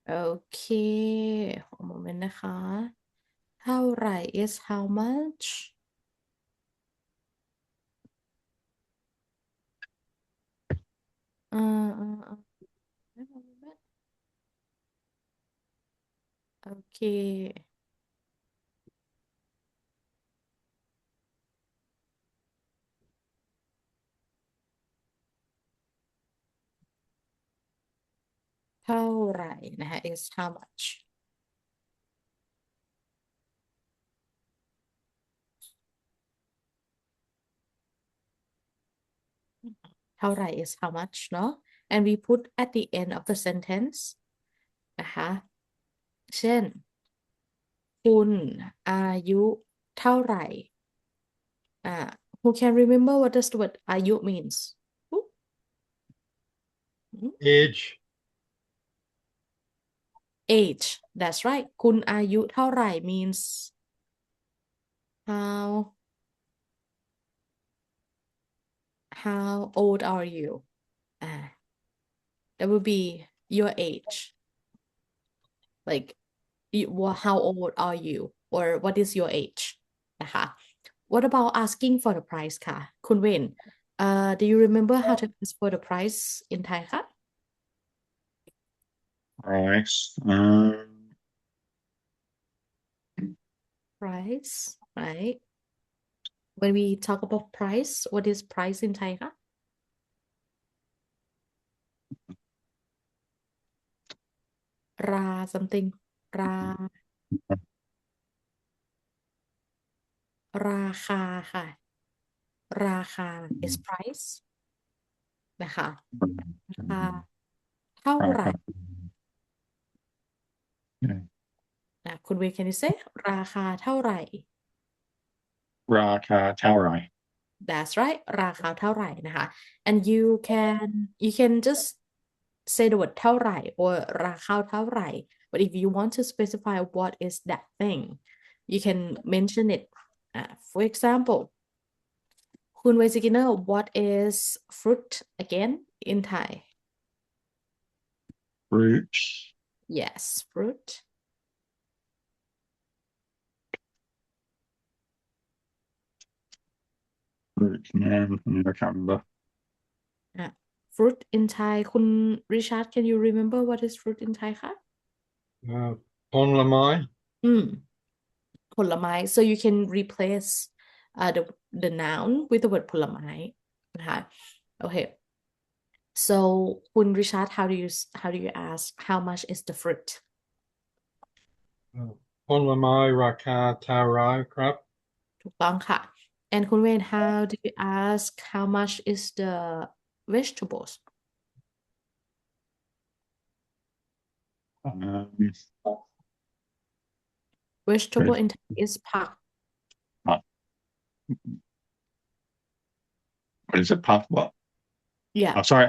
โอเคขอโมเมนต์นะคะเท่าไหร่ is how much อ่าอ่าอ่าโอเคเท่าไหร่นะคะ is how much เท่าไหร่ is how much เนาะ and we put at the end of the sentence นะคะเช่นคุณอายุเท่าไหร่อ่า who can remember what does the word อายุ means Age. age that's right คุณอายุเท่าไหร่ means how how old are you อ่า that would be your age like how old are you or what is your age นะคะ what about asking for the price ค่ะคุณเวนdo you remember how to ask for the price in Thai คะ Price. price right when we talk about price what is price in Thai คะรา something ราราคาค่ะราคา is price นะคะราคาเท่าไหร่ คุณเวย์ can you say ราคาเท่าไหร่ Raka Taurai. that's right ราคาเท่าไหร่นะคะ and you can just say the word เท่าไหร่ or ราคาเท่าไหร่ but if you want to specify what is that thing you can mention it for example คุณเวย์ beginner what is fruit again in Thai Fruit. yes fruit Fruit. Man, I can't remember. fruit in Thai คุณ Richard can you remember what is fruit in Thai คะ Ponlamai. อืม ผลไม้ so you can replace the noun with the word ผลไม้นะคะโอเค so คุณ Richard how do you ask how much is the fruit Ponlamai Raka Taurai crap. ถูกต้องค่ะ and คุณเวน how do you ask how much is the vegetables Um, vegetable Fruit. in Thai is ผัก What is it? Puff? What? yeah I'm sorry.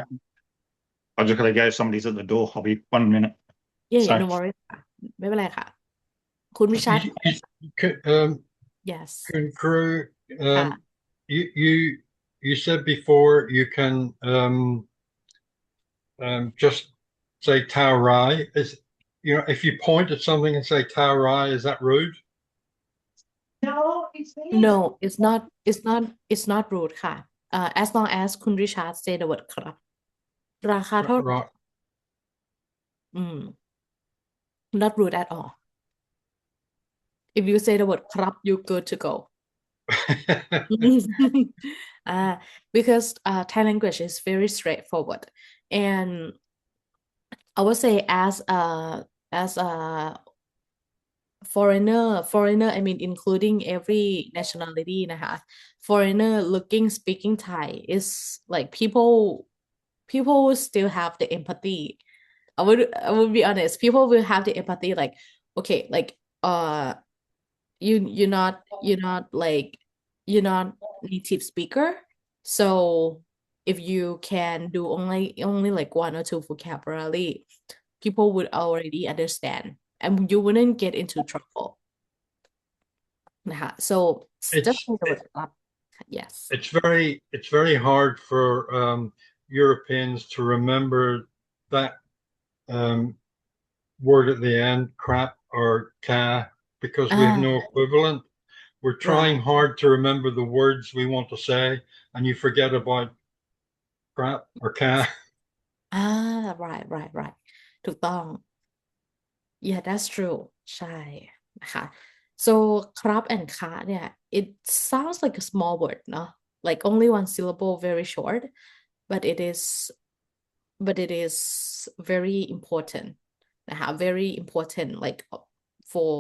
I'm just gonna go. Somebody's at the door. I'll be 1 minute. yeah So no worries ค่ะไม่เป็นไรค่ะคุณ Richard yes Kru,ค่ะ you you you said before you can just say Taurai. Is if you point at something and say Taurai, is that rude? no it's not rude ค่ะas long as คุณ Richard say the word ครับราคาเท่าไหร่ Right. อืม not rude at all if you say the word ครับ you good to go because Thai language is very straightforward and I would say as a foreigner I mean including every nationality นะคะ foreigner looking speaking Thai is like people still have the empathy I would be honest people will have the empathy like okay like you're not like you're not native speaker so if you can do only like one or two vocabulary people would already understand and you wouldn't get into trouble นะคะ so just it's say the word up yes it's very hard for Europeans to remember that um, word at the end, crap or ca, because we have Ah, no equivalent. We're trying right. hard to remember the words we want to say, and you forget about crap or ca. Right, right, right. ถูกต้อง Yeah, that's true ใช่นะคะ so ครับ and คะเนี่ย it sounds like a small word เนาะ like only one syllable very short but it is very important นะคะ very important like for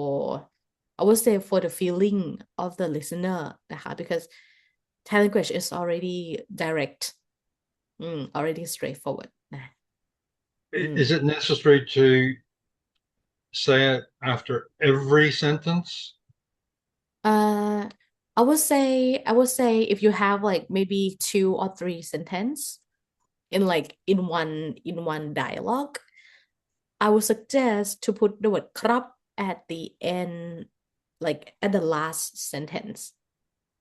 I would say for the feeling of the listener นะคะ because Thai language is already direct already straightforward นะอืม Is it necessary to say it after every sentence? Uh, I would say if you have like maybe two or three sentence in like in one dialogue, I would suggest to put the word "ครับ" at the end, like at the last sentence.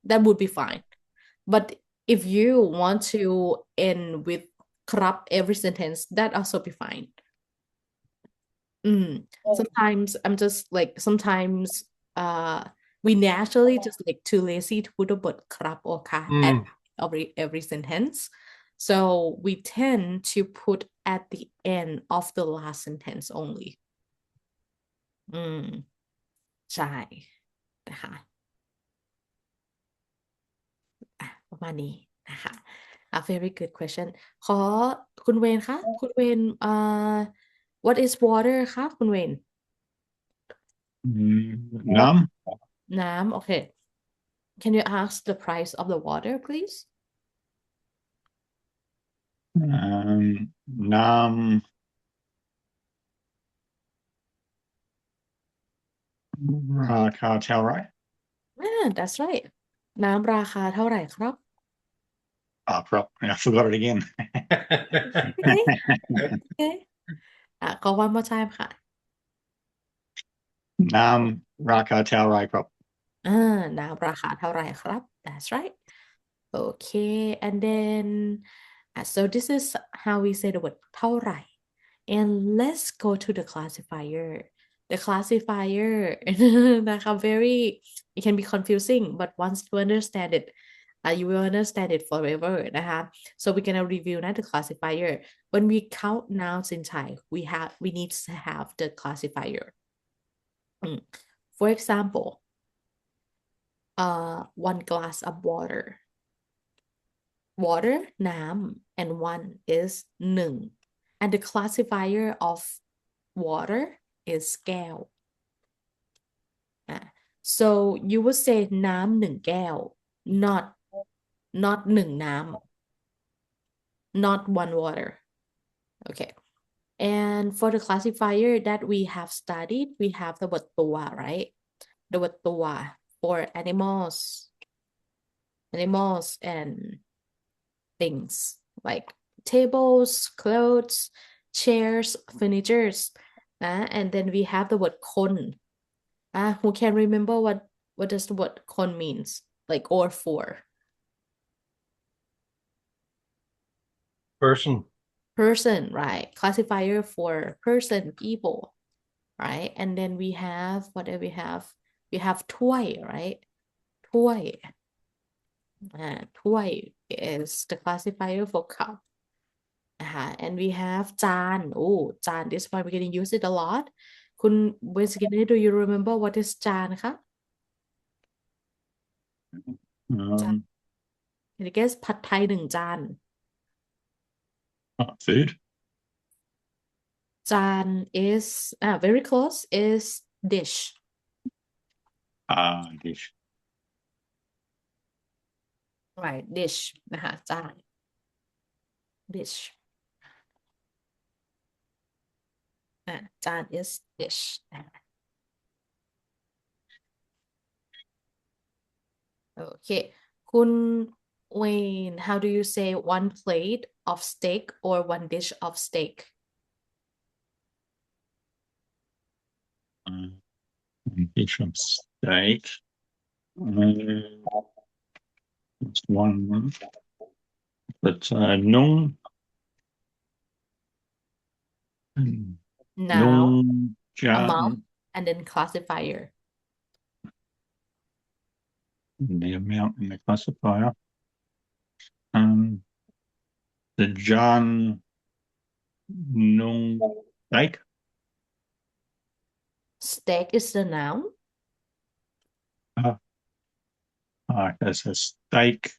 That would be fine. But if you want to end with "ครับ" every sentence, that also be fine. Sometimes I'm just like sometimes uh we naturally just like too lazy to put a word ครับ or ค่ะ at Mm. every sentence. So we tend to put at the end of the last sentence only. อืมใช่นะคะประมาณนี้นะคะ A very good question ขอคุณเวนคะคุณเวนwhat is water คะคุณเวน Nam, น้ำโอเค Can you ask the price of the water please Nam, Cartel, That's right น้ำราคาเท่าไหร่ครับ I forgot it again. Okay okay ขอ one more time ค่ะ Nam, Cartel, prop. อ่าน้ำราคาเท่าไหร่ครับ That's right okay and then so this is how we say the word เท่าไหร่ and let's go to the classifier the classifier นะคะ very it can be confusing but once you understand it you will understand it forever นะคะ so we're gonna review now the classifier when we count nouns in Thai we need to have the classifier for example one glass of water น้ำ and one is หนึ่ง and the classifier of water is แก้ว so you would say น้ำ1 แก้ว not not 1 น้ำ not one water okay and for the classifier that we have studied we have the word ตัว right the word ตัว for animals and things like tables, clothes, chairs, furnitures. And then we have the word คน who can remember what does the word คน means? Like or for. Person. Person, right? Classifier for person, people, right? And then we have, what do we have? We have ถ้วย, right? ถ้วย. ถ้วย is the classifier for cup. And we have จาน oh จาน this one we're going to use it a lot คุณ basically do you remember what is จานคะ จาน Um, can you guess ผัดไทย1 จาน food. จาน is very close is dish Dish. right dish นะคะจาน dish จาน is dish นะคะโอเคคุณ Wayne how do you say one plate of steak or one dish of steak Dish of steak. It's one, but nung. noun, Nung, amount, Jan, and then classifier. the amount in the classifier. The Jan Nung steak. Steak is the noun, There's a steak.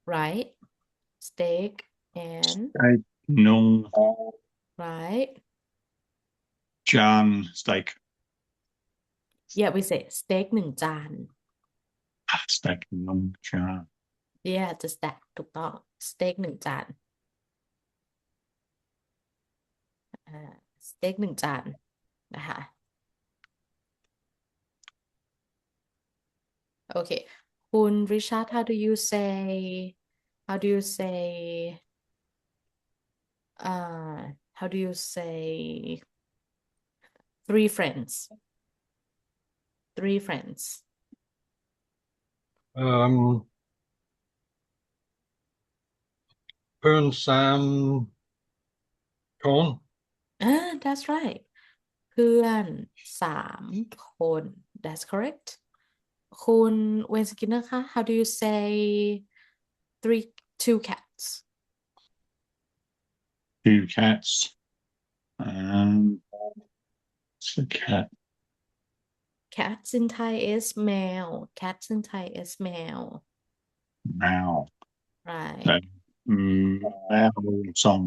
right? Steak and Steak Nung right. Jan steak. Yeah, we say steak 1 จาน Steak Nung Jan. yeah just that ถูกต้อง steak 1 จานsteak 1 จานนะคะโอเคคุณริชาร์ด how do you say how do you say 3 friends 3 friends Poon Sam Con. that's right เพื่อน 3 คน that's correct คุณเวนสกินนะคะ how do you say 2 cats 2 cats. It's a cat. cats in Thai is แมว cats in Thai is แมว Now. right Now song.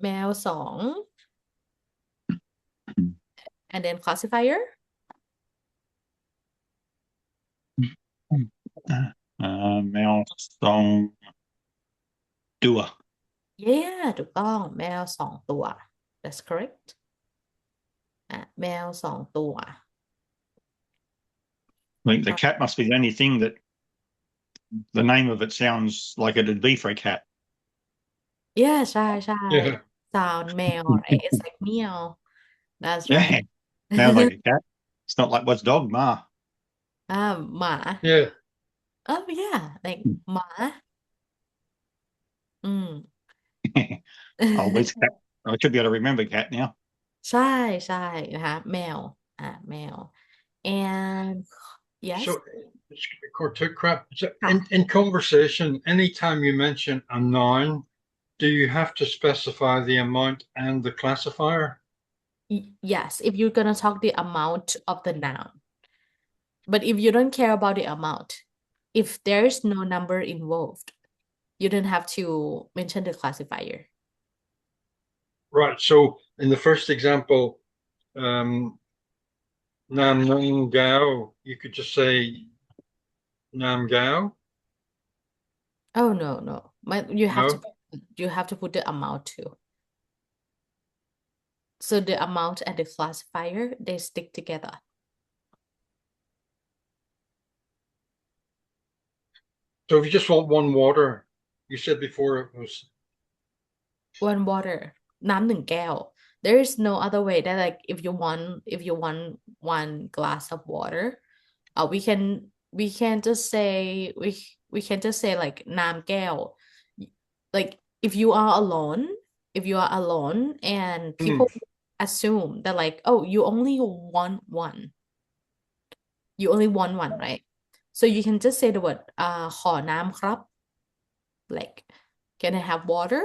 แมว 2 and then classifier Now song. Doer. yeah ถูกต้องแมว 2 ตัว that's correct แมว 2 ตัว I think the cat must be the only thing that the name of it sounds like it'd be for a cat. yeah ใช่ Yeah. sound แมว right it's like meow that's Yeah. right Sounds like a cat. It's not like what's dog, ma. หมา Yeah. oh yeah like หมาอืม Oh, it's cat. I should be able to remember cat now. ใช่นะคะแมว and yes So, too crap. So Ah. in conversation, anytime you mention a noun, do you have to specify the amount and the classifier? Yes if you're gonna talk the amount of the noun but if you don't care about the amount if there's no number involved you don't have to mention the classifier Right. So in the first example, Nam Nung Gao, you could just say Nam Gao. oh no you have No. to put the amount too so the amount and the classifier they stick together So if you just want one water, you said before it was 1 water น้ำ 1 แก้ว there is no other way that like if you want 1 glass of water we can just say we can just say like น้ำ แก้ว like if you are alone and people assume that like oh you only want one right so you can just say the word ขอน้ำ ครับ like can I have water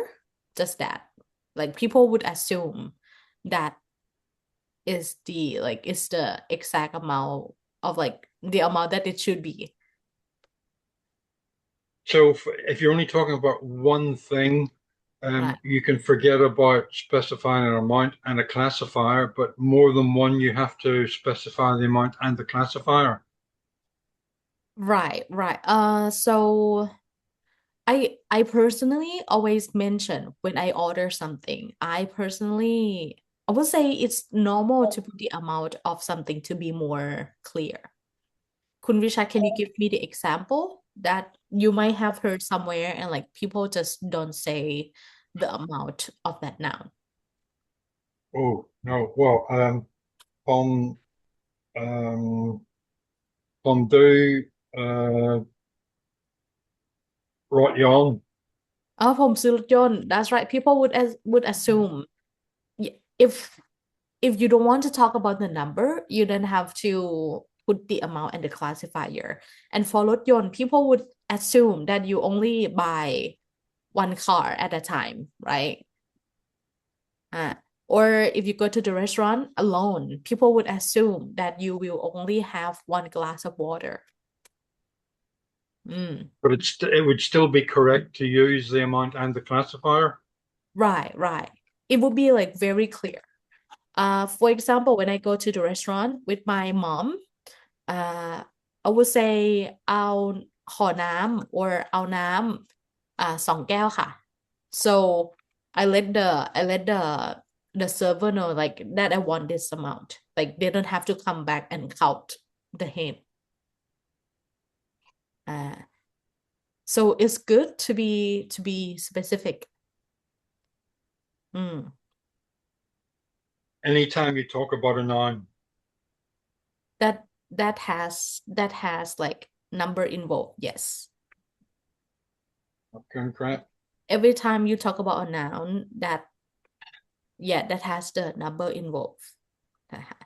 just that like people would assume that is the exact amount of like the amount that it should be so if you're only talking about one thing, right you can forget about specifying an amount and a classifier, but more than one, you have to specify the amount and the classifier. right so I personally always mention when I order something I would say it's normal to put the amount of something to be more clear Kun Risha, can you give me the example that you might have heard somewhere and like people just don't say the amount of that noun? Oh no, well, on on do right yarn. ผมซื้อรถยนต์ that's right people would assume if you don't want to talk about the number you don't have to put the amount and the classifier and for รถยนต์ people would assume that you only buy one car at a time right or if you go to the restaurant alone people would assume that you will only have one glass of water But it would still be correct to use the amount and the classifier. right it would be like very clear for example when I go to the restaurant with my mom I would say เอาขอน้ำ or เอาน้ำ2 แก้วค่ะ so I let the server know like that I want this amount like they don't have to come back and count the hand so it's good to be specific Anytime you talk about a noun, that has like number involved yes okay, crap. every time you talk about a noun that that has the number involved นะคะ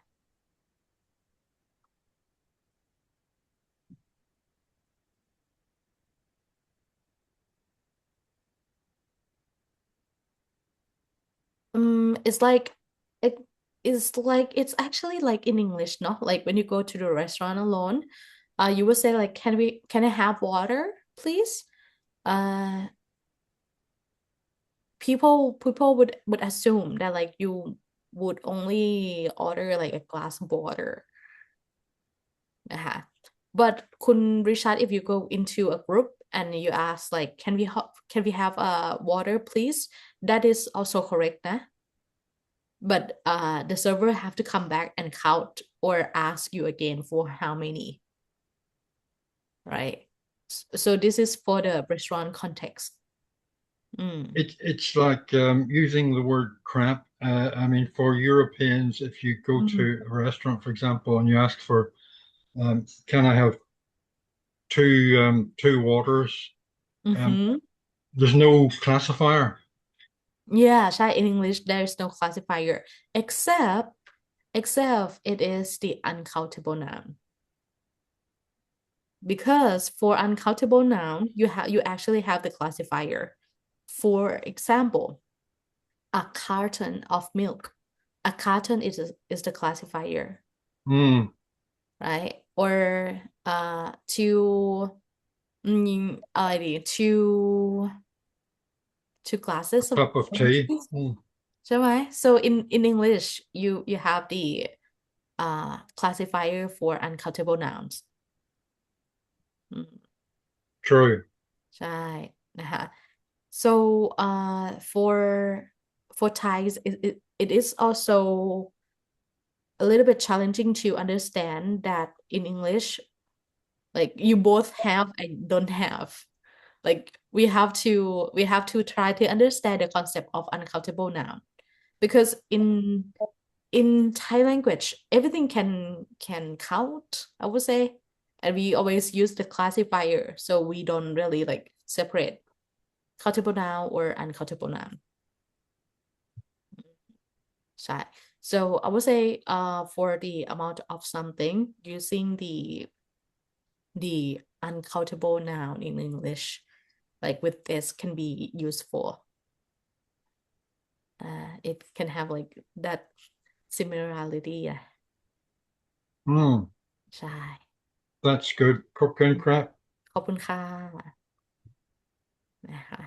it's like it is like it's actually like in English no like when you go to the restaurant alone you would say like can I have water please uh people would assume that like you would only order like a glass of water นะคะ but คุณ Richard if you go into a group and you ask like can we have water please that is also correct นะ but the server have to come back and count or ask you again for how many right so this is for the restaurant context It's like using the word crap. I mean, for Europeans, if you go to a restaurant, for example, and you ask for, can I have two waters? There's no classifier. yeah ใช่ in English there is no classifier except it is the uncountable noun because for uncountable noun you actually have the classifier for example a carton of milk a carton is the classifier right or two อะไรดี two glasses of Cup of tea. juice ใช่ไหม so in English you have the classifier for uncountable nouns True. ใช่นะคะ so for Thais it is also a little bit challenging to understand that in English like you both have and don't have like we have to try to understand the concept of uncountable noun because in Thai language everything can count I would say and we always use the classifier so we don't really like separate countable noun or uncountable noun ใช่ so I would say for the amount of something using the uncountable noun in English like with this can be useful it can have like that similarity ใช่ That's good. Cook and crap. ขอบคุณค่ะนะคะ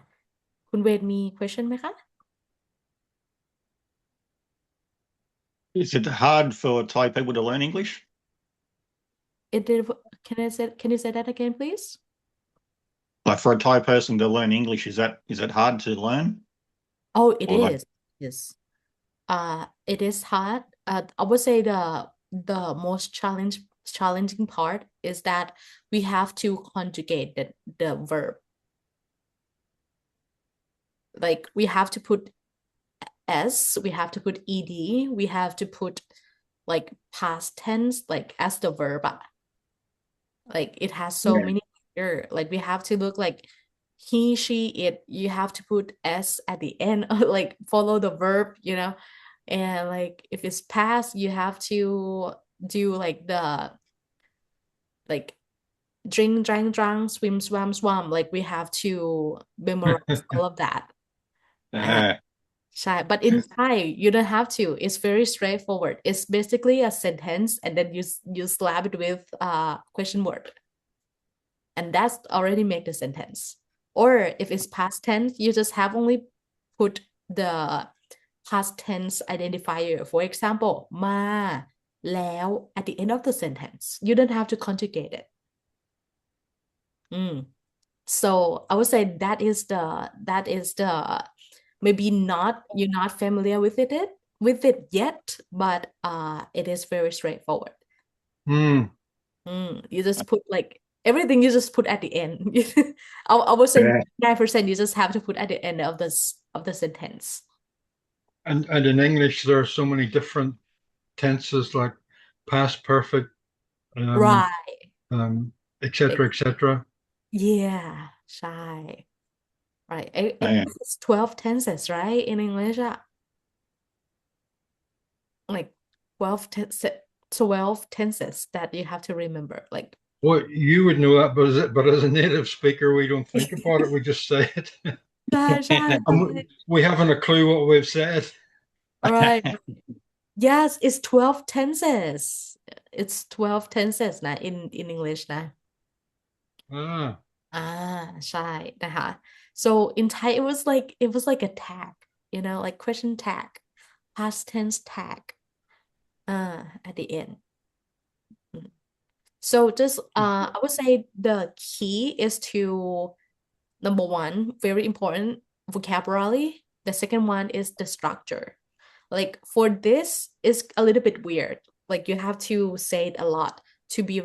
คุณเวทมี question ไหมคะ Is it hard for Thai people to learn English? it did can you say that again please Like for a Thai person to learn English, is it hard to learn? oh it Or like- is yes it is hard I would say the most challenging part is that we have to conjugate the verb like we have to put s we have to put ed we have to put like past tense like as the verb like it has so many here like we have to look like he, she, it, you have to put s at the end, like follow the verb, and like if it's past, you have to do like the like drink, drank, drunk, swim, swam, swam. Like we have to memorize all of that. ใช่ but in Thai you don't have to. It's very straightforward. It's basically a sentence and then you slap it with a question word, and that's already make the sentence. Or if it's past tense, you just have only put the past tense identifier. For example, มาแล้ว at the end of the sentence. You don't have to conjugate it. So I would say that is the maybe not you're not familiar with it yet, but it is very straightforward. You just put like everything you just put at the end. I would say 9% you just have to put at the end of the sentence. And in English, there are so many different tenses like past perfect, Right. etc., etc. Yeah, ใช่ right. It's 12 tenses, right? In English, like 12 tenses that you have to remember. Like, Well, you would know that, but as a native speaker, we don't think about it. We just say it. ใช่ ใช่ And we haven't a clue what we've said. right. Yes, it's 12 tenses. It's 12 tenses นะ in English นะ ใช่นะคะ so in Thai it was like a tag, like question tag, past tense tag at the end. So just I would say the key is to number one, very important, vocabulary. The second one is the structure. Like for this is a little bit weird. Like you have to say it a lot to be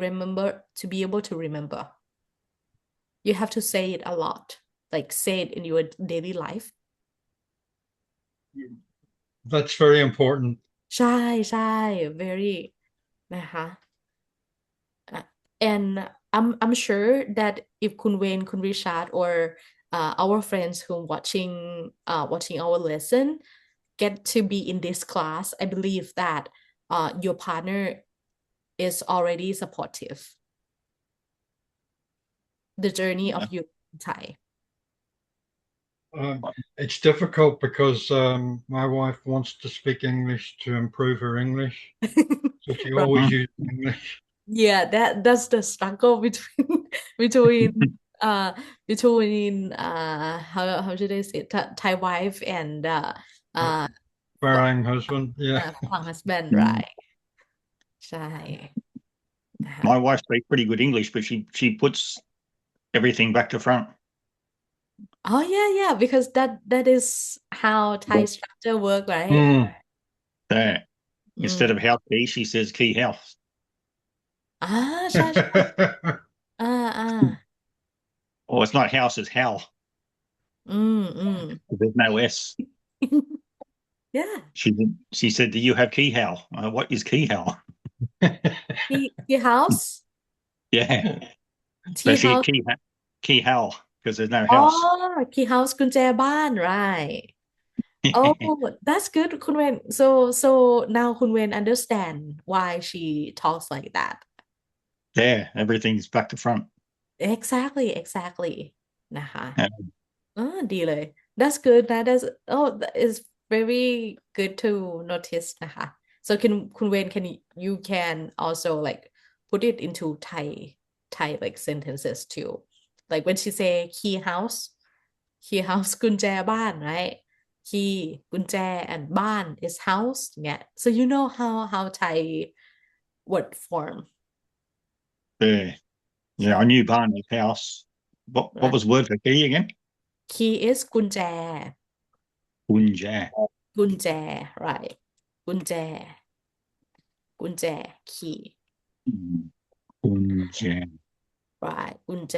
able to remember. You have to say it a lot. Like say it in your daily life. That's very important. ใช่ใช่ very นะคะ and I'm sure that if Kun Wayne, Kun Richard, or our friends who watching our lesson get to be in this class, I believe that your partner is already supportive the journey of you in Thai. It's difficult because my wife wants to speak English to improve her English, so she Right. always uses English. Yeah, that's the struggle between how should I say it? Thai wife and Foreign husband, yeah. ฝั่ง husband, right? ใช่นะคะ My wife speaks pretty good English, but she puts everything back to front. Oh yeah, because that is how Thai structure work, right? There. Instead of house key, she says key house. ใช่ใช่อ่า Or it's not house, it's how. อืม There's no S. yeah. She said, "Do you have key how?" What is key how? Tea house Yeah. So tea she house key how because there's no อ๋อ house. key house กุญแจบ้าน right. Oh, that's good, Kun Wen. So now Kun Wen understand why she talks like that. Yeah, everything's back to front. Exactly นะคะ Yeah. ดีเลย that's good นะ that is very good to notice นะคะ so Kun Wen you can also like put it into Thai like sentences too, like when she say key house กุญแจบ้าน right key กุญแจ and บ้าน is house เนี่ย so you know how Thai word form. Yeah, I knew Barney's house. What was word for key again? key is กุญแจ Punja. กุญแจ right กุญแจ key Punja. right กุญแจ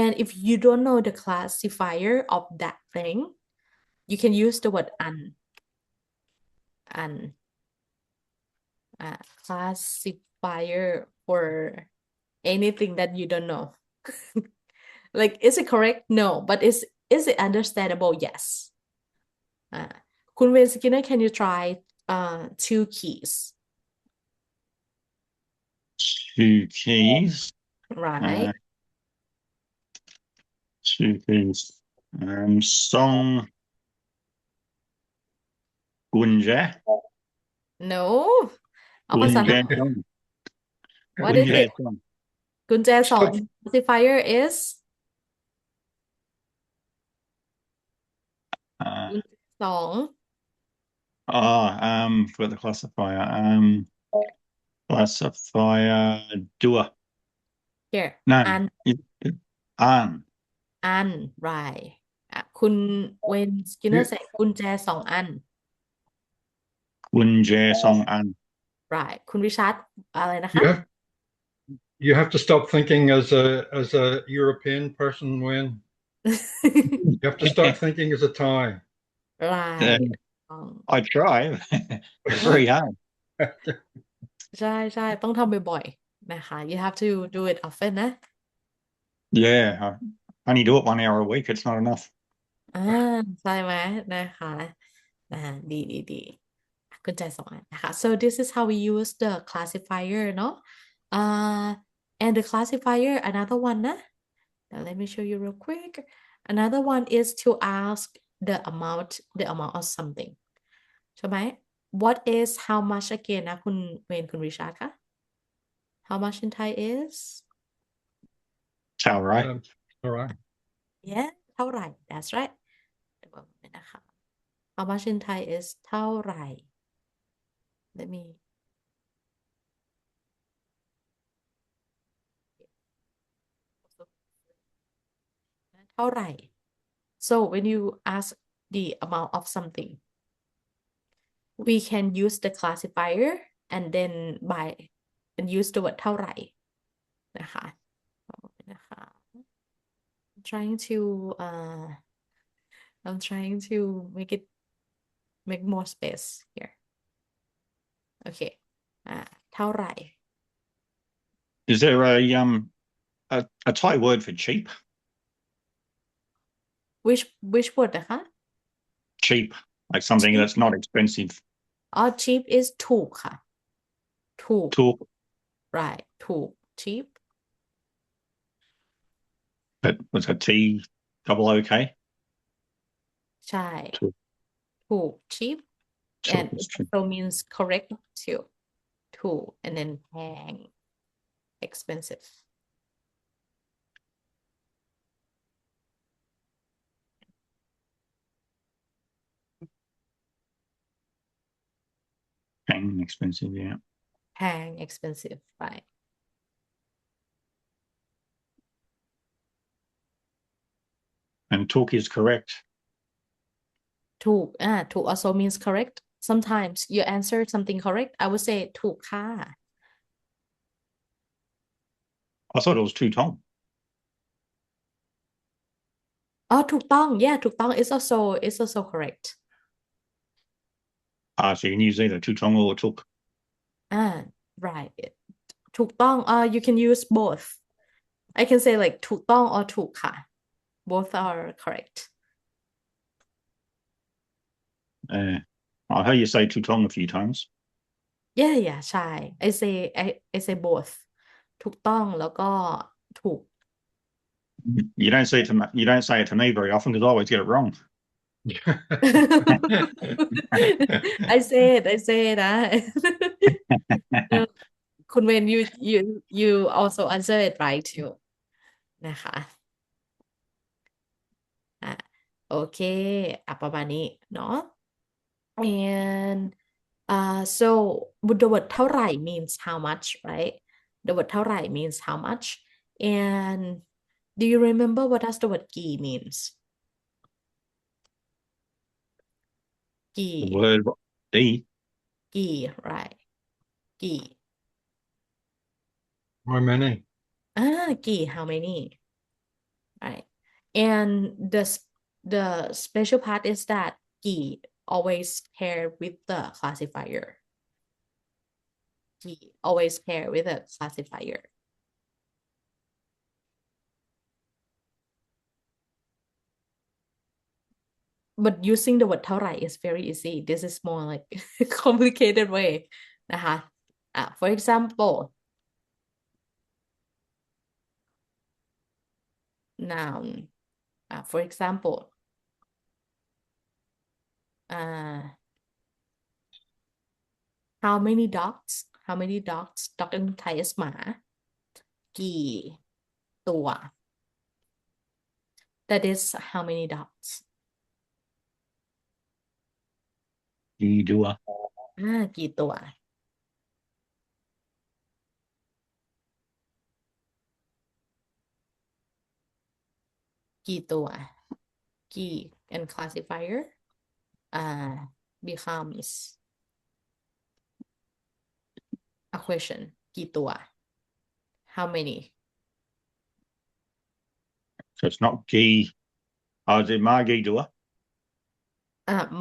and if you don't know the classifier of that thing, you can use the word an classifier for anything that you don't know. like is it correct no but is it understandable yes คุณเวนสกินเนอร์ can you try two keys Two keys. right Two keys. Song Gunja. no เอาภาษา Gunja song. what is Gunja it song. กุญแจสอง Stop. classifier is Uh, กุญแจสอง forgot the classifier. Classifier doer. here No. อัน An.อัน right คุณเวนสกินเนอร์ You, ใส่กุญแจสองอัน Gunja song an. right คุณริชาร์ดอะไรนะคะ you have to stop thinking as a European person when you have to start thinking as a Thai. right I try. It's very hard. ใช่ใช่ต้องทำบ่อยๆนะคะ you have to do it often นะ Yeah, I only do it 1 hour a week. It's not enough. ใช่ไหมนะคะดีดีดีกุญแจสองอันนะคะ so this is how we use the classifier เนาะand the classifier another one นะ now let me show you real quick another one is to ask the amount of something ใช่ไหม what is how much again นะคุณเวนคุณริชาร์ดคะ how much in Thai is It's all right. All right. yeah เท่าไหร่ that's right เดี๋ยวบอกนะคะ how much in Thai is เท่าไหร่ let meเท่าไหร่ so when you ask the amount of something we can use the classifier and then and use the word เท่าไหร่นะคะI'm trying to make more space here okay เท่าไหร่ Is there a Thai word for cheap? which word นะคะ Cheap, like something Cheap. that's not expensive. cheap is ถูกค่ะ ถูก Talk, right ถูก cheap but was a T double OK? ใช่ ถูก ถูก cheap Talk and is it cheap. also means correct too ถูก and then แพง expensive Paying expensive, yeah. แพง expensive right And talk is correct. ถูกถูก also means correct sometimes you answer something correct I would say ถูกค่ะ I thought it was too tall. ถูกต้อง yeah ถูกต้อง it's also correct So you can use either too tall or talk. right ถูกต้อง you can use both I can say like ถูกต้อง or ถูกค่ะ both are correct I heard you say too tall a few times. yeah ใช่ I say both ถูกต้องแล้วก็ถูก You don't say it to me very often because I always get it wrong. I say นะ คุณเวน you also answer it right too นะคะโอเคประมาณนี้เนาะ and so the word เท่าไหร่ means how much right the word เท่าไหร่ means how much and do you remember what does the word กี่ means กี่ The word D. กี่ right กี่ How many? กี่ how many right and the special part is that กี่ always pair with the classifier กี่ always pair with a classifier but using the word เท่าไหร่ is very easy. This is more like complicated way นะคะ for example noun for example how many dogs dog in Thai is หมากี่ตัว that is how many dogs กี่ตัว กี่ตัวกี่ตัวกี่ and classifier becomes a question กี่ตัว how many so it's not กี่ is it หมากี่ตัว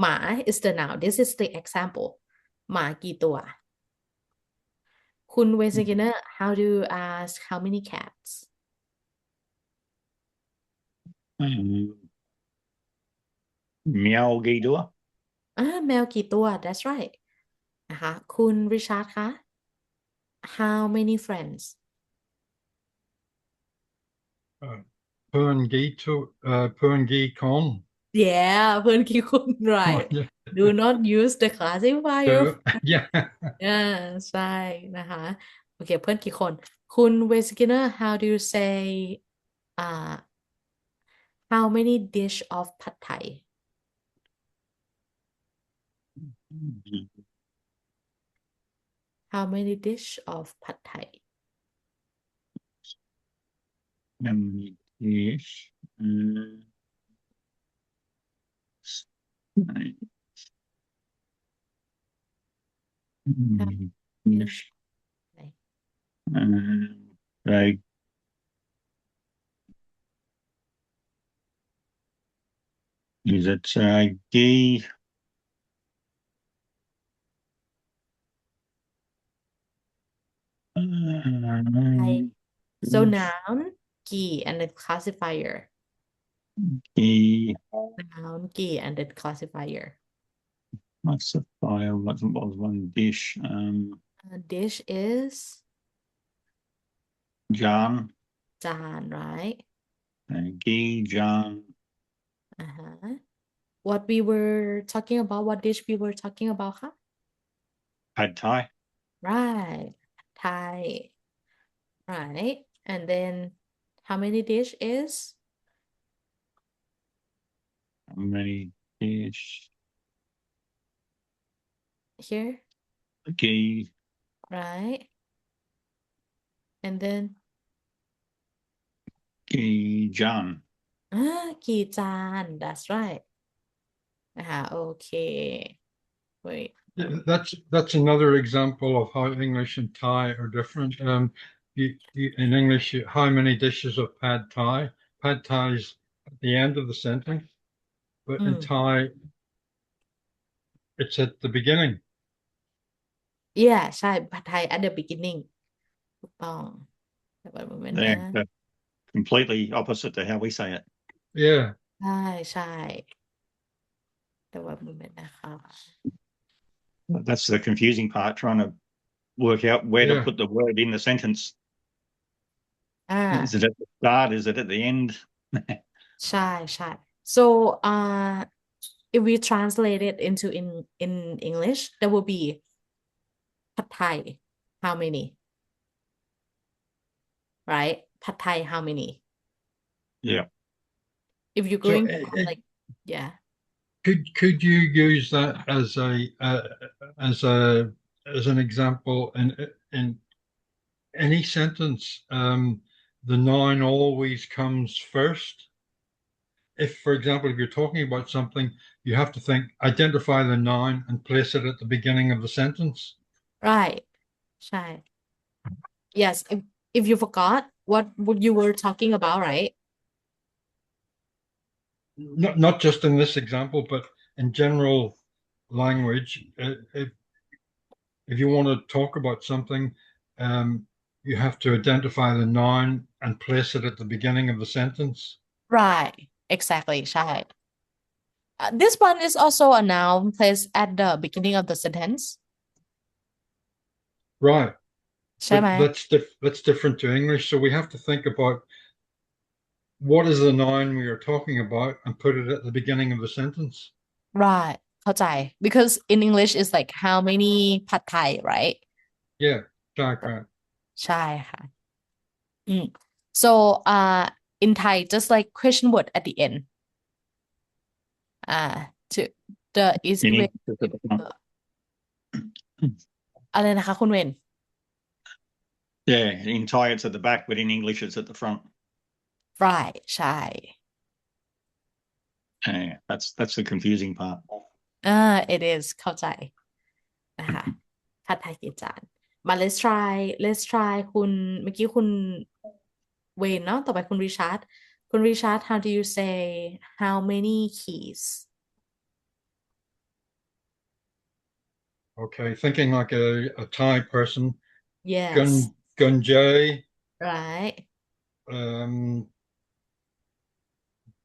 หมา is the noun this is the example หมากี่ตัวคุณเวสกินเนอร์ how do you ask how many cats แมวกี่ตัว แมวกี่ตัว that's right นะคะคุณริชาร์ดคะ how many friends เพื่อนกี่คน yeah เพื่อนกี่คน right Oh, yeah. do not use the classifier Yeah. ใช่นะคะโอเคเพื่อนกี่คนคุณเวสกินเนอร์ how do you say how many dish of pad thai how many dish of pad thai dish dish like is it ghee so noun กี่ and then classifier ghee noun กี่ and then classifier classifier what was one dish dish is จาน จาน right ghee จาน what we were talking about what dish we were talking about คะ pad thai right Thai right and then how many dish is how many dish here ghee right and then กี่จาน กี่จาน that's right นะคะโอเค wait That's another example of how English and Thai are different. In English, how many dishes of pad Thai? Pad Thai is at the end of the sentence, but in Thai, it's at the beginning. yeah ใช่ผัดไทย at the beginning ถูกต้องแต่ว่ามันเป็นนะ they're completely opposite to how we say it Yeah. ใช่แต่ว่ามันเป็นนะคะ that's the confusing part trying to work out where to put the word in the sentence is it at the start is it at the end ใช่ so if we translate it into in English there will be ผัดไทย how many right ผัดไทย how many yeah if you're going like yeah Could you use that as an example in any sentence? The noun always comes first. If, for example, if you're talking about something, you have to identify the noun and place it at the beginning of the sentence. right ใช่ yes if you forgot what you were talking about right Not just in this example, but in general language, if you want to talk about something, you have to identify the noun and place it at the beginning of the sentence. right exactly ใช่ This one is also a noun placed at the beginning of the sentence. Right. ใช่ไหม But that's different to English. So we have to think about what is the noun we are talking about and put it at the beginning of the sentence. Right เข้าใจ because in English it's like how many pad thai right Yeah, right. ใช่ค่ะso in Thai just like question word at the end to the easy In way English, it's at the front. อะไรนะคะคุณเวน Yeah, in Thai it's at the back, but in English it's at the front. right ใช่ Yeah, that's the confusing part. it is เข้าใจนะคะผัดไทยกี่จานมา let's try คุณเมื่อกี้คุณเวนเนาะต่อไปคุณริชาร์ดคุณริชาร์ด how do you say how many keys Okay, thinking like a Thai person. yes Gunjay, right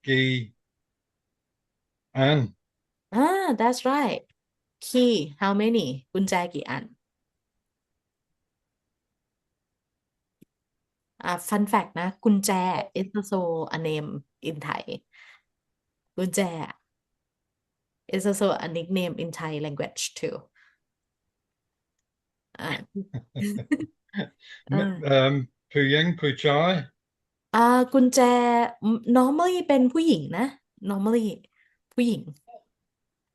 Gi, An. that's right key how many กุญแจกี่อันfun fact นะกุญแจ is also a name in Thai กุญแจ is also a nickname in Thai language too อ่า Puying, Puchai. กุญแจ normally เป็นผู้หญิงนะ normally ผู้หญิง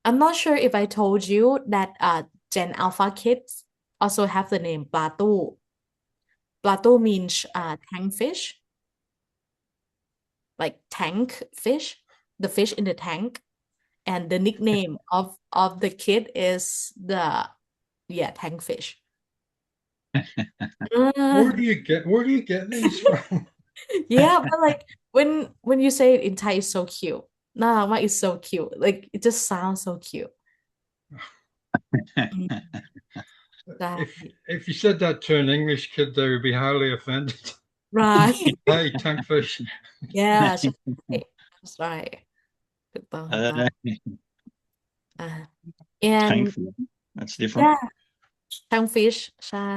I'm not sure if I told you that Gen Alpha kids also have the name ปลาตู้ ปลาตู้ means tank fish like tank fish the fish in the tank and the nickname of the kid is the tank fish Where do you get these from? yeah but like when you say it in Thai it's so cute น่ารักมาก it's so cute like it just sounds so cute ใช่ If you said that to an English kid, they would be highly offended. right Hey, tankfish. yeah ใช่ that's right ถูกต้องถูกต้อง and Thankful. That's different. yeah tank fish ใช่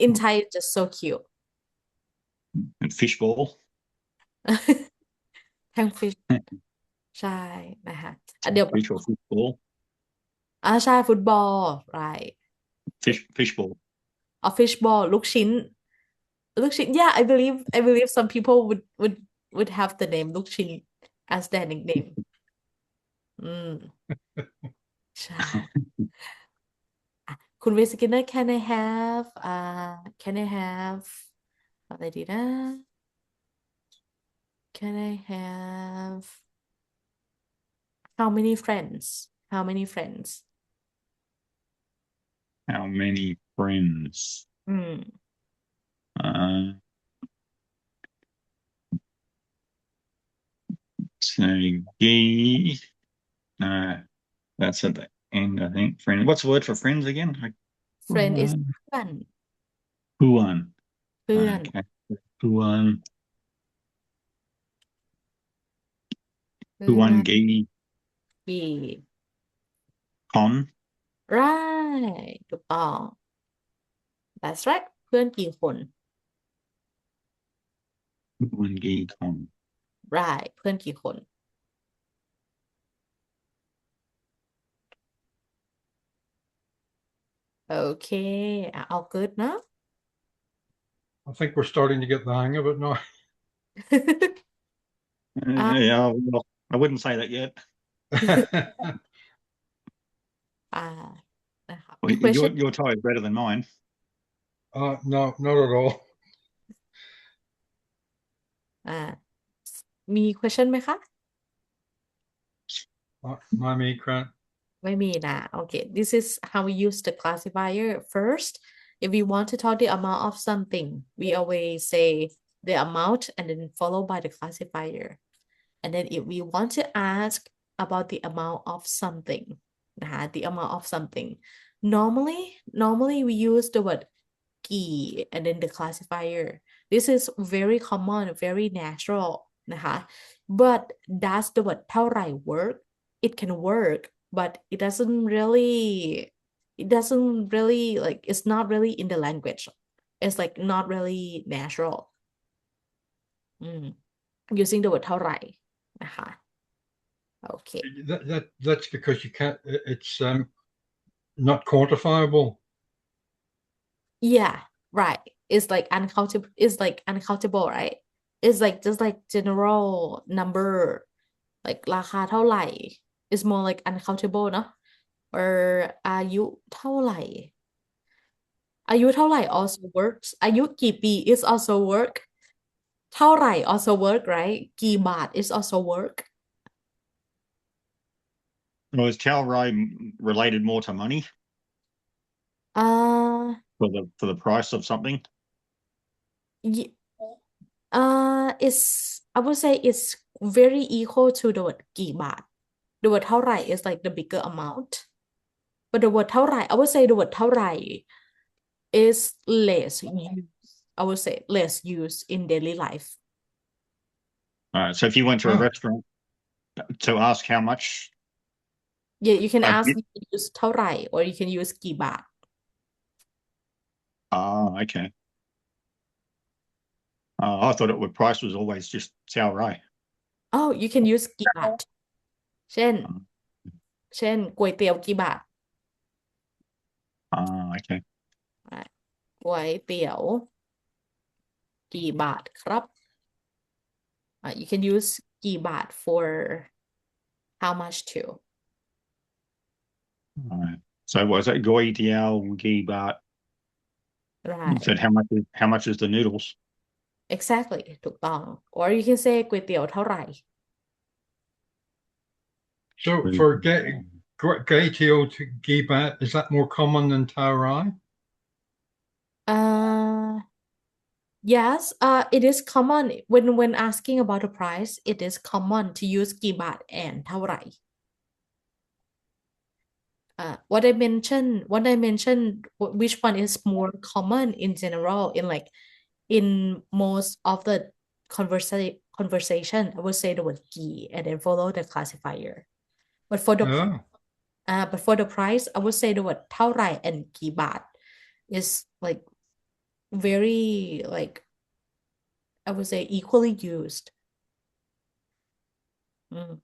in Thai it's just so cute And fishball. tank fish ใช่นะคะเดี๋ยว Fish or football. ใช่ฟุตบอล right Fishball. fishball ลูกชิ้น yeah I believe some people would have the name ลูกชิ้น as their nickname อืมใช่คุณวิสกินเนอร์ can I have อะไรดีนะ can I have how many friends how many friends How many friends? อืม So Gee. No, that's at the end, I think. Friend. What's the word for friends again? friend is เพื่อน Puan. เพื่อน Okay. Puan. เพื่อน Puan Gee. ปี Con. right ถูกต้อง that's right เพื่อนกี่คน Puan Gee Con. right เพื่อนกี่คน okay all good นะ I think we're starting to get the hang of it now. Yeah, well, I wouldn't say that yet. นะคะ Well, มี question your Thai is better than mine. No, not at all. มี question ไหมคะ My me, Grant. ไม่มีนะ okay this is how we use the classifier first if we want to talk the amount of something we always say the amount and then followed by the classifier and then if we want to ask about the amount of something นะคะ the amount of something normally we use the word กี่ and then the classifier this is very common very natural นะคะ but does the word เท่าไหร่ work it can work, but it doesn't really like it's not really in the language. It's like not really natural อืม using the word เท่าไหร่นะคะ okay That's because you can't. It's not quantifiable. yeah right it's like uncountable right it's like just like general number like ราคาเท่าไหร่ is more like uncountable เนอะ or อายุเท่าไหร่อายุเท่าไหร่ also works อายุกี่ปี is also work เท่าไหร่ also work right กี่บาท is also work Or is Talray related more to money อ่า for the price of something? It's I would say it's very equal to the word กี่บาท the word เท่าไหร่ is like the bigger amount but the word เท่าไหร่ I would say the word เท่าไหร่ is less used I would say less used in daily life All right. So if you went to a restaurant to ask how much, yeah you can ask you- you can use เท่าไหร่ or you can use กี่บาท okay. I thought price was always just Talray. oh you can use กี่บาทเช่นก๋วยเตี๋ยวกี่บาท Okay. ก๋วยเตี๋ยวกี่บาทครับ you can use กี่บาท for how much too All right. So was it Goi Diao Gi Bat? right Said how much is the noodles? exactly ถูกต้อง or you can say ก๋วยเตี๋ยวเท่าไหร่ So for Gaetio to Gibat, is that more common than Tarai? uh yes it is common when asking about the price it is common to use กี่บาท and เท่าไหร่what I mentioned which one is more common in general in like in most of the conversation I would say the word กี่ and then follow the classifier but for the Oh, but for the price I would say the word เท่าไหร่ and กี่บาท is like very like I would say equally used. Mm,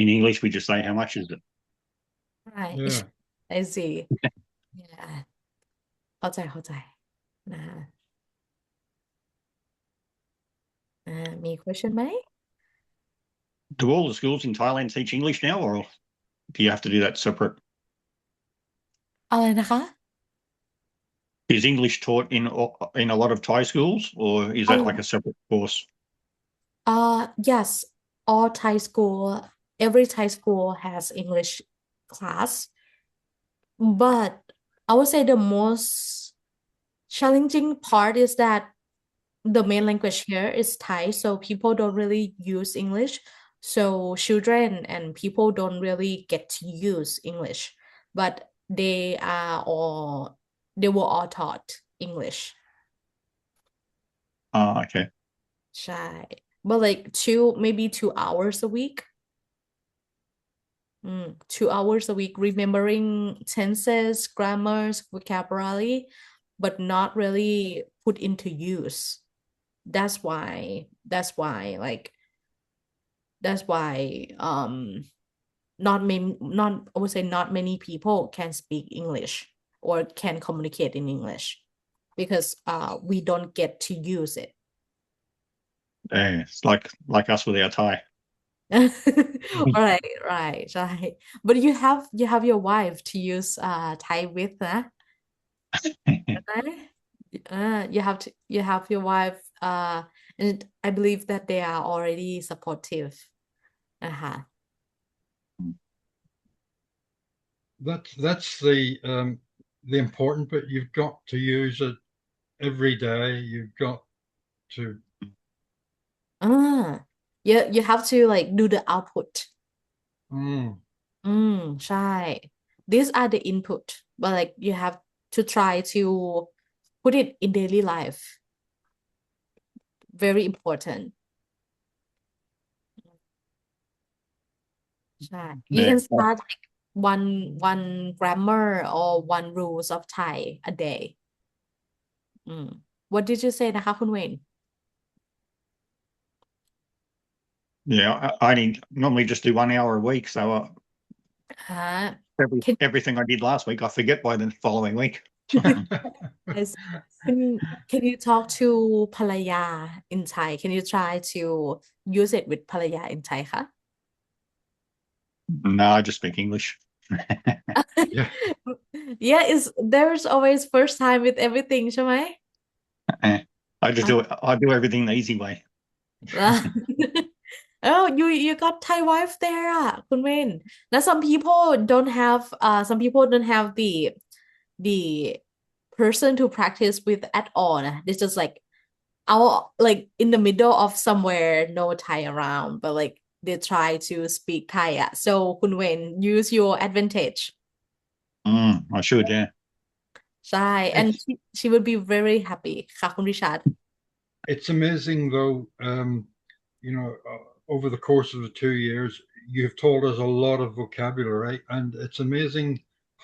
In English, we just say how much is it? right. yeah. I see. Yeah. เข้าใจนะคะมี question ไหม Do all the schools in Thailand teach English now, or do you have to do that separate? อะไรนะคะ Is English taught in a lot of Thai schools, or is that like a separate course? Yes all Thai school every Thai school has English class but I would say the most challenging part is that the main language here is Thai, so people don't really use English. So children and people don't really get to use English, but they were all taught English. Okay. ใช่ but like maybe 2 hours a week 2 hours a week remembering tenses grammars vocabulary but not really put into use that's why not I would say not many people can speak English or can communicate in English because we don't get to use it Yeah, it's like us with our Thai. right ใช่ but you have your wife to use Thai with นะ you have your wife and I believe that they are already supportive นะคะ That's the important bit. You've got to use it every day. You've got to. You have to like do the output Mm. ใช่ these are the input but like you have to try to put it in daily life very important ใช่ you Yeah. can start like one grammar or one rules of Thai a day อืม what did you say นะคะคุณเวน Yeah, I only normally just do 1 hour a week, so ฮะ can everything I did last week I forget by the following week. Yes. Can you talk to ภรรยา in Thai? Can you try to use it with ภรรยา in Thai คะ No, I just speak English. Yeah. Yeah, there's always first time with everything ใช่ไหม I just do it. I do everything the easy way. Oh, you got Thai wife there อ่ะคุณเวน Now some people don't have the person to practice with at all นะ They just like out like in the middle of somewhere no Thai around but like they try to speak Thai อ่ะ so คุณเวน use your advantage I should, yeah. ใช่ and It's she would be very happy ค่ะคุณริชาร์ด it's amazing though, over the course of the 2 years, you've told us a lot of vocabulary, and it's amazing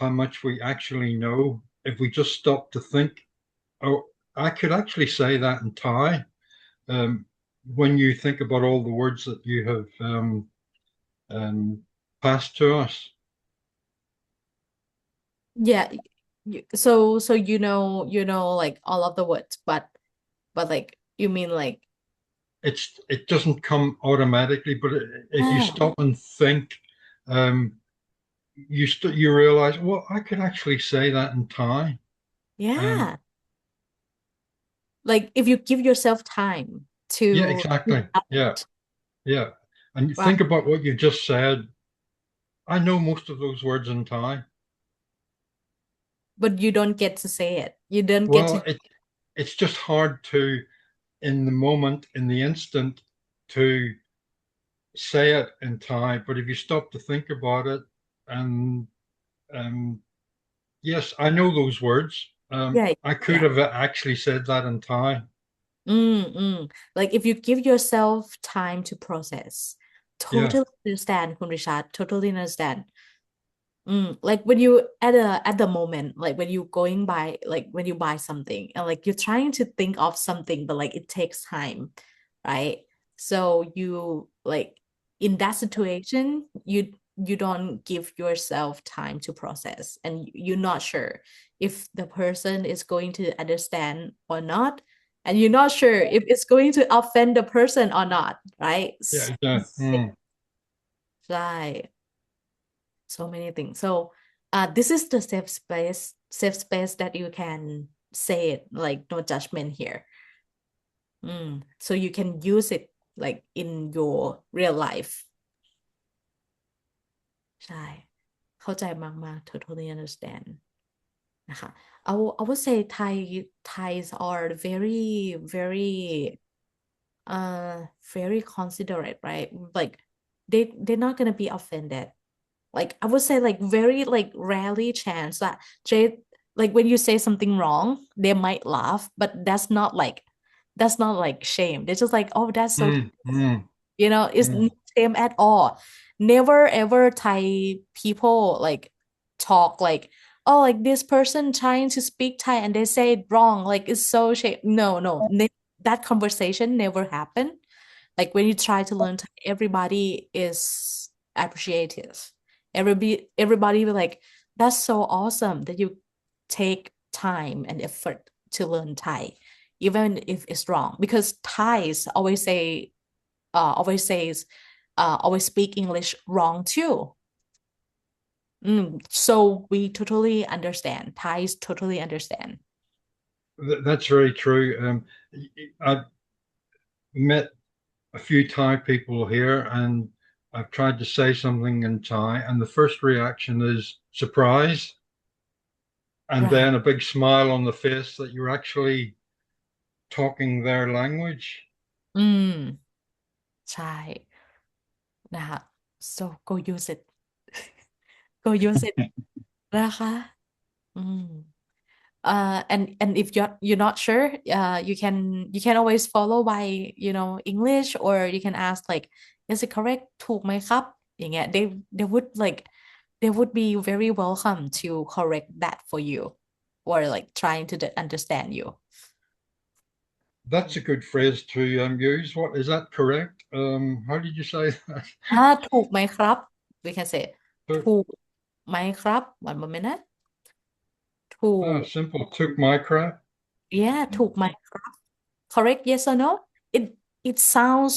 how much we actually know if we just stop to think. Oh, I could actually say that in Thai. Um, when you think about all the words that you have um, passed to us. Yeah, so you know like all of the words, but like you mean like It doesn't come automatically, but if you oh stop and think, um, you realize, well, I could actually say that in Thai. Um, yeah, like if you give yourself time yeah, to exactly. Yeah, develop, yeah. And you right? think about what you just said. I know most of those words in Thai. But you don't get to say it. You don't get Well, to it's just hard to, in the moment, in the instant, to say it in Thai. But if you stop to think about it, and um, yes, I know those words. yeah, I could yeah. have actually said that in Thai. Like if you give yourself time to process, Yeah. totally understand,คุณริชาร์ด totally understand. Like when you at the moment, like when you going by, like when you buy something and like you're trying to think of something, but like it takes time, right? So you like in that situation, you don't give yourself time to process, and you're not sure if the person is going to understand or not, and you're not sure if it's going to offend the person or not, right? Yeah. Yeah. Right. So many things. So this is the safe space that you can say it, like no judgment here. So you can use it like in your real life. ใช่เข้าใจมากๆ totally understand นะคะ I would say Thais are very considerate, right? Like they're not gonna be offended. Like I would say like very like rarely chance that they like when you say something wrong, they might laugh, but that's not like shame. They're just like, oh, that's so Mm, mm, it's mm. no shame at all. Never ever Thai people like talk like, oh, like this person trying to speak Thai and they say it wrong, like it's so shame. No, that conversation never happened. Like when you try to learn Thai, everybody is appreciative. Everybody will like, that's so awesome that you take time and effort to learn Thai, even if it's wrong. Because Thais always speak English wrong too. So we totally understand. Thais totally understand. That's very true. I've met a few Thai people here, and I've tried to say something in Thai, and the first reaction is surprise, and Right. then a big smile on the face that you're actually talking their language. อืมใช่นะคะ so go use it go use it นะคะอืมand if you're not sure you can always follow by English, or you can ask like is it correct ถูกไหมครับ อย่างเงี้ย they would like they would be very welcome to correct that for you or like trying to understand you. That's a good phrase to use. What is that correct? How did you say that? ถูกไหมครับ we can say ถูกไหมครับ one moment นะถูก simple. Took my crap. yeah ถูกไหมครับ correct yes or no it it sounds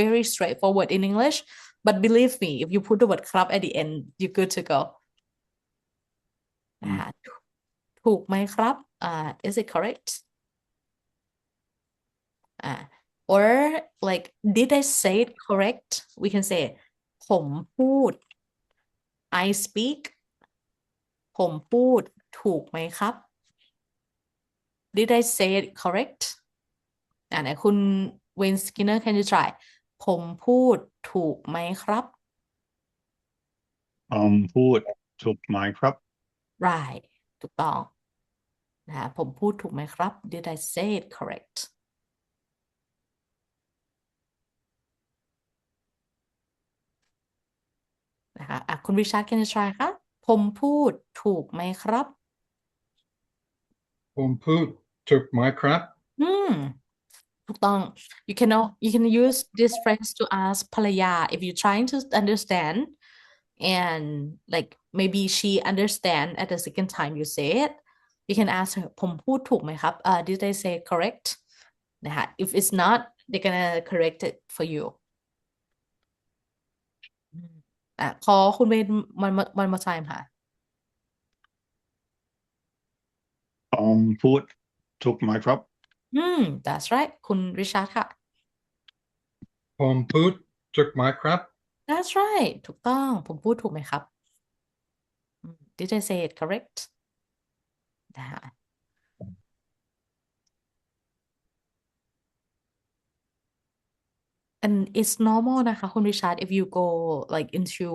very straightforward in English but believe me if you put the word ครับ at the end you're good to go นะคะถูกไหมครับ is it correct or like did I say it correct we can say ผมพูด I speak ผมพูดถูกไหมครับ did I say it correct ไหนคุณเวนสกินเนอร์ can you try ผมพูดถูกไหมครับ พูดถูกไหมครับ right ถูกต้องนะคะผมพูดถูกไหมครับ did I say it correct นะคะคุณริชาร์ด can you try คะผมพูดถูกไหมครับ Poot took my crap. ถูกต้อง you can use this phrase to ask ภรรยา if you're trying to understand and like maybe she understand at the second time you say it you can ask her ผมพูดถูกไหมครับdid I say it correct นะคะ if it's not they're gonna correct it for you ขอคุณเวนone more time ค่ะพูดถูกไหมครับ that's right คุณริชาร์ดค่ะ Poot took my crap. that's right ถูกต้องผมพูดถูกไหมครับ did I say it correct นะคะ and it's normal นะคะคุณริชาร์ด if you go like into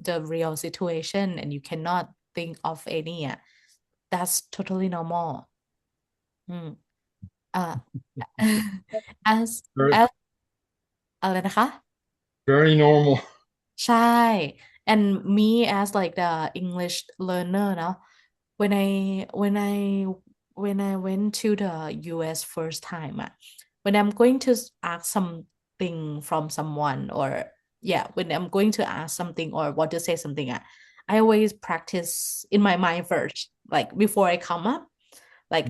the real situation and you cannot think of any that's totally normal อืมอ่า as Very, as อะไรนะคะ very normal. ใช่ and me as like the English learner เนาะ when I when I when I went to the US first time when I'm going to ask something from someone or yeah when I'm going to ask something or want to say something I always practice in my mind first like before I come up like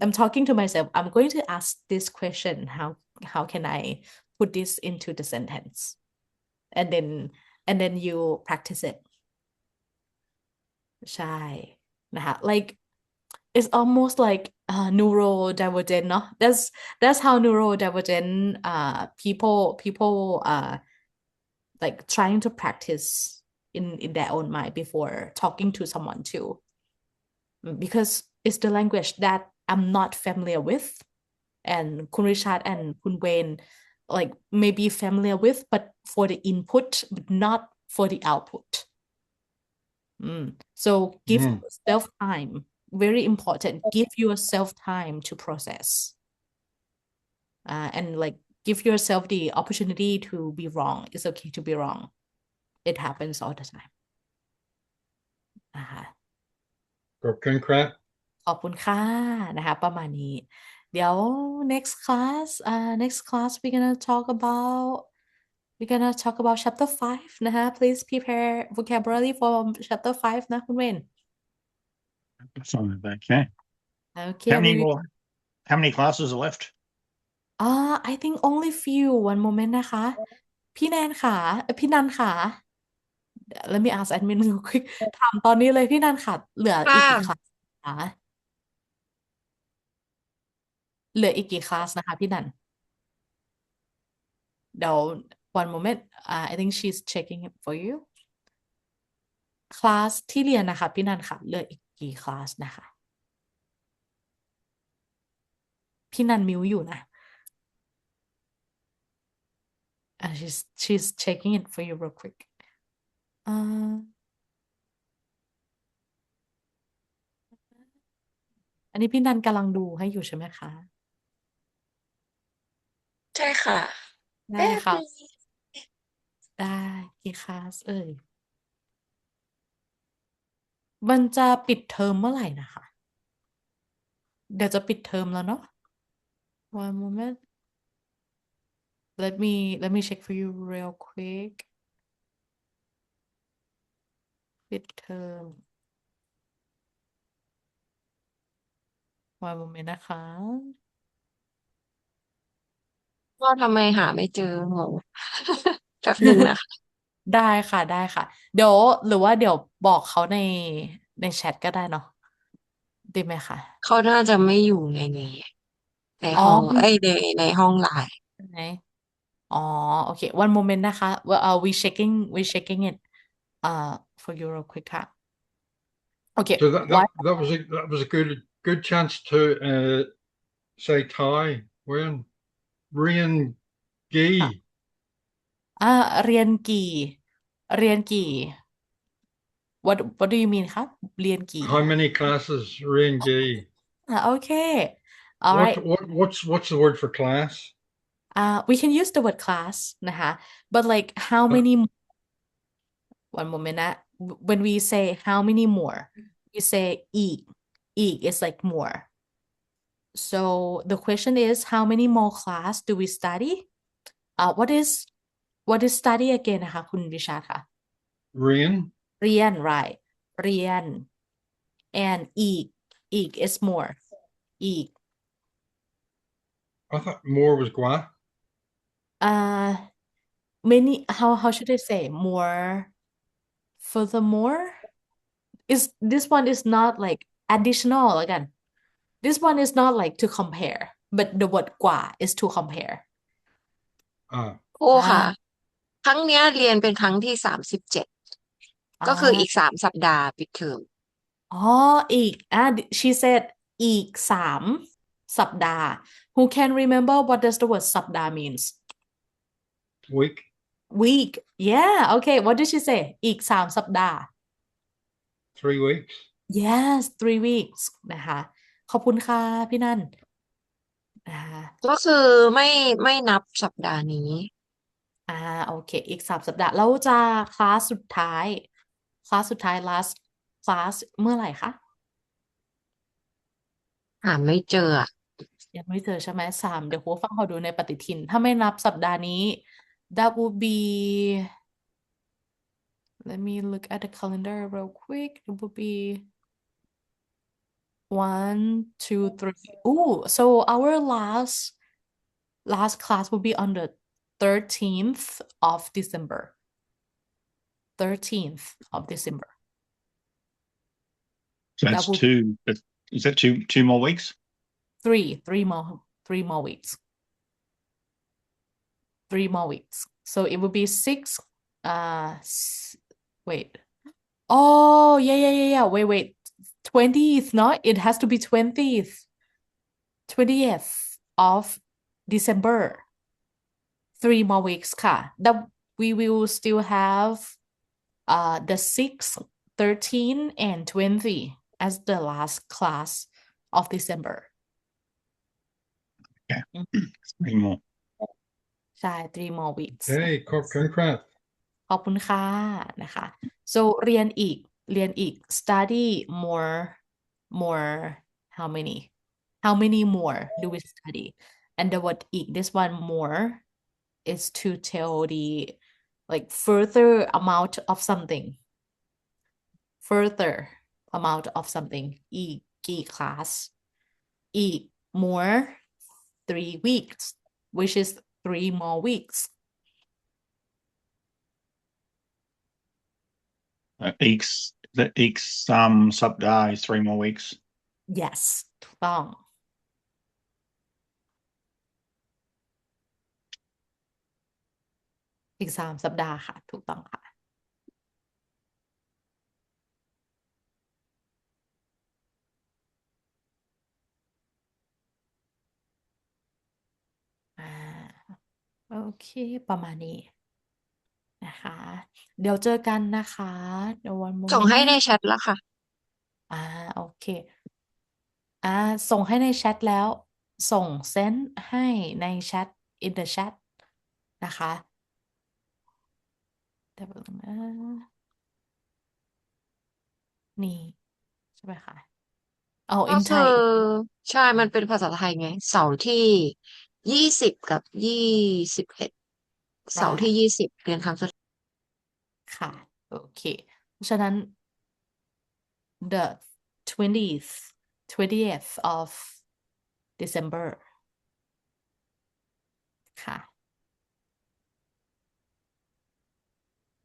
I'm talking to myself I'm going to ask this question how can I put this into the sentence and then you practice it ใช่นะคะ like it's almost like neurodivergent เนาะthat's how neurodivergent people like trying to practice in their own mind before talking to someone too because it's the language that I'm not familiar with and คุณริชาร์ด and คุณเวน like maybe familiar with but for the input but not for the output so give yourself time very important give yourself time to process and like give yourself the opportunity to be wrong it's okay to be wrong it happens all the time นะคะ Broken crap. ขอบคุณค่ะนะคะประมาณนี้เดี๋ยว next class we're gonna talk about chapter 5นะคะ please prepare vocabulary for chapter 5นะคุณเวน Okay. okay How many classes are left? I think only few one moment นะคะพี่แนนค่ะพี่นันค่ะ let me ask admin real quick ถามตอนนี้เลยพี่นันค่ะเหลืออีกกี่คลาสคะเหลืออีกกี่คลาสนะคะพี่นันเดี๋ยว one moment I think she's checking it for you คลาสที่เรียนนะคะพี่นันค่ะเหลืออีกกี่คลาสนะคะพี่นันมิวอยู่นะshe's checking it for you real quick อันนี้พี่นันกำลังดูให้อยู่ใช่ไหมคะใช่ค่ะได้ค่ะได้ กี่คลาสเอ่ยมันจะปิดเทอมเมื่อไหร่นะคะ เดี๋ยวจะปิดเทอมแล้วเนาะ one moment let me check for you real quick ปิดเทอม one moment นะคะ ว่าทำไมหาไม่เจองง แป๊บหนึ่งนะคะ ได้ค่ะได้ค่ะ เดี๋ยวหรือว่าเดี๋ยวบอกเขาในแชทก็ได้เนาะดีไหมคะเขาน่าจะไม่อยู่ในนี้ในอ๋อห้องในห้องไลน์ ใช่ไหมอ๋อโอเค one moment นะคะ we checking it for you real quick ค่ะโอเค So that what that was a good chance to say Thai. When Rian ค่ะ Gi. เรียนกี่เรียนกี่ what do you mean คะเรียนกี่ How many classes? Rian Gi. โอเค alright What's the word for class? we can use the word class นะคะ but like how many one moment นะ when we say how many more we say อีก is like more so the question is how many more class do we study what is study again นะคะคุณวิชาค่ะ Rian. เรียน right เรียน and อีก is more อีก I thought more was gua. uh many how should I say more furthermore is this one is not like additional again this one is not like to compare but the word กว่า is to compare Ah, ครูค่ะ อ่าครั้งเนี้ยเรียนเป็นครั้งที่37อ่ก็คืออีกา3 สัปดาห์ปิดเทอมอ๋ออีกshe said อีก3 สัปดาห์ who can remember what does the word สัปดาห์ means week. week yeah okay what did she say อีก3 สัปดาห์ 3 weeks. yes 3 weeks นะคะขอบคุณค่ะพี่นันนะคะ ก็คือไม่นับสัปดาห์นี้อ่าโอเคอีก3 สัปดาห์แล้วจะคลาสสุดท้าย last class เมื่อไหร่คะหาไม่เจออะยังไม่เจอใช่ไหมเดี๋ยวครูฟังขอดูในปฏิทินถ้าไม่นับสัปดาห์นี้ that would be let me look at the calendar real quick it would be 1 2 3 ooh so our last class will be on the 13th of December 13th of December So that that's would two. Is that two more weeks? three more weeks 3 more weeks so it would be 6 wait oh yeah wait 20th no it has to be 20th of December 3 more weeks ค่ะ that we will still have the 6th 13 and 20 as the last class of December Okay. อืม Three more. ใช่ 3 more weeks Hey, concrete. ขอบคุณค่ะนะคะ so เรียนอีก study more how many more do we study and the word อีก this one more is to tell the like further amount of something further amount of something อีกกี่ class อีก more 3 weeks which is 3 more weeks Each sapdah is 3 more weeks. yes ถูกต้องอีก3 สัปดาห์ค่ะถูกต้องค่ะอ่าโอเคประมาณนี้นะคะเดี๋ยวเจอกันนะคะเดี๋ยววันโมส่เมนต์งให้ในแชทแล้วค่ะอ่าโอเคอ่าส่งให้ในแชทแล้วส่งเซนให้ในแชท in the chat นะคะ แต่แบบนะนี่ใช่ไหมคะเอา ก็ in คือ Thai ใช่มันเป็นภาษาไทยไงเสาร์ที่20กับ21เสาร์ที่20เรียนครั้งสุดค่ะโอเคเพราะฉะนั้น the 20th of December ค่ะ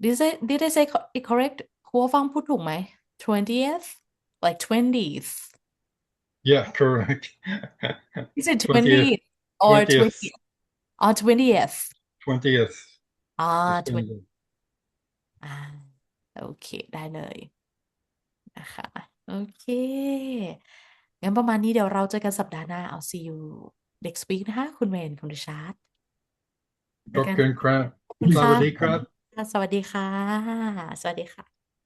did I say it correct ครูฟังพูดถูกไหม 20th like 20th Yeah, correct. is it 20th, 20th or 20th, 20th oh 20th 20th 20 December. อ่าโอเคได้เลยนะคะโอเคงั้นประมาณนี้เดี๋ยวเราเจอกันสัปดาห์หน้า I'll see you next week นะคะคุณเมนคุณริชาร์ดเจอกัน Dr. Crab. ค่ะ Savadi Crab. สวัสดีค่ะ สวัสดีค่ะ